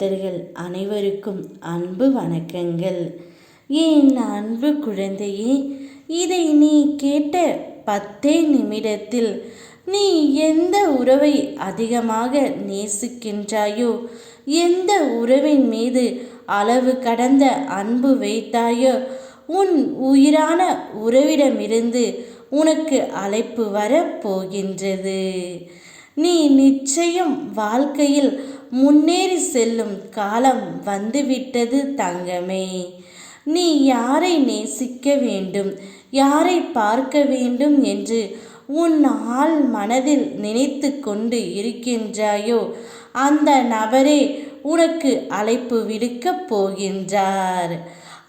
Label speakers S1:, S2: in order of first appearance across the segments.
S1: பக்தர்கள் அனைவருக்கும் அன்பு வணக்கங்கள். என் அன்பு குழந்தையே, இதை நீ கேட்ட 10 நிமிடத்தில் நீ எந்த உறவை அதிகமாக நேசிக்கின்றாயோ, எந்த உறவின் மீது அளவு கடந்த அன்பு வைத்தாயோ, உன் உயிரான உறவிடமிருந்து உனக்கு அழைப்பு வரப்போகின்றது. நீ நிச்சயம் வாழ்க்கையில் முன்னேறி செல்லும் காலம் வந்துவிட்டது தங்கமே. நீ யாரை நேசிக்க வேண்டும், யாரை பார்க்க வேண்டும் என்று உன் ஆள் மனதில் நினைத்து கொண்டு இருக்கின்றாயோ, அந்த நபரே உனக்கு அழைப்பு விடுக்கப் போகின்றார்.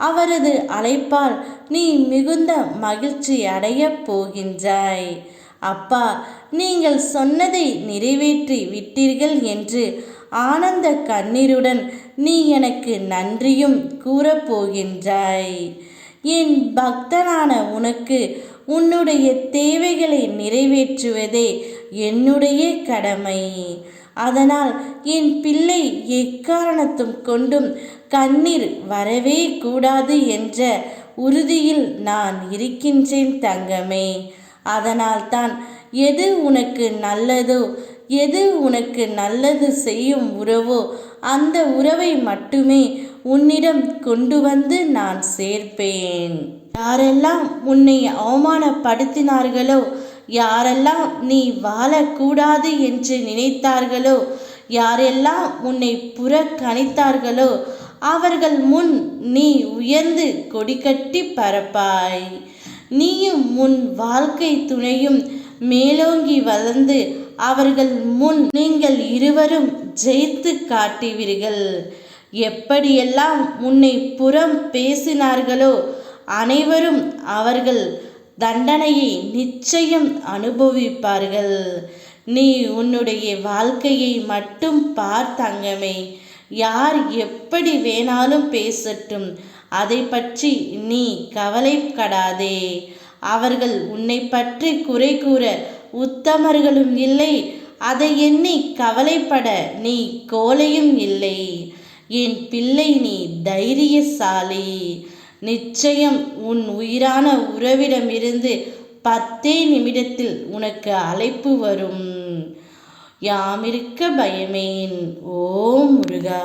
S1: அவரது அழைப்பால் நீ மிகுந்த மகிழ்ச்சி அடையப் போகின்றாய். அப்பா, நீங்கள் சொன்னதை நிறைவேற்றி விட்டீர்கள் என்று ஆனந்த கண்ணீருடன் நீ எனக்கு நன்றியும் கூறப்போகின்றாய். என் பக்தனான உனக்கு உன்னுடைய தேவைகளை நிறைவேற்றுவதே என்னுடைய கடமை. அதனால் என் பிள்ளை எக்காரணத்தும் கொண்டும் கண்ணீர் வரவே கூடாது என்ற உறுதியில் நான் இருக்கின்றேன் தங்கமே. அதனால்தான் எது உனக்கு நல்லதோ, எது உனக்கு நல்லது செய்யும் உறவோ, அந்த உறவை மட்டுமே உன்னிடம் கொண்டு வந்து நான் சேர்ப்பேன். யாரெல்லாம் உன்னை அவமானப்படுத்தினார்களோ, யாரெல்லாம் நீ வாழக்கூடாது என்று நினைத்தார்களோ, யாரெல்லாம் உன்னை புறக்கணித்தார்களோ, அவர்கள் முன் நீ உயர்ந்து கொடிகட்டி பறப்பாய். நீயும் உன் வாழ்க்கை துணையும் மேலோங்கி வளர்ந்து அவர்கள் முன் நீங்கள் இருவரும் ஜெயித்து காட்டுவீர்கள். எப்படியெல்லாம் உன்னை புறம் பேசினார்களோ அனைவரும் அவர்கள் தண்டனையை நிச்சயம் அனுபவிப்பார்கள். நீ உன்னுடைய வாழ்க்கையை மட்டும் பார் தங்கமே. யார் எப்படி வேணாலும் பேசட்டும், அதை பற்றி நீ கவலைப்படாதே. அவர்கள் உன்னை பற்றி குறை கூற உத்தமர்களும் இல்லை, அதை எண்ணி கவலைப்பட நீ கோழையும் இல்லை. என் பிள்ளை, நீ தைரியசாலி. நிச்சயம் உன் உயிரான உறவிடமிருந்து 10 நிமிடத்தில் உனக்கு அழைப்பு வரும். யாமிருக்க பயமேன். ஓம் முருகா.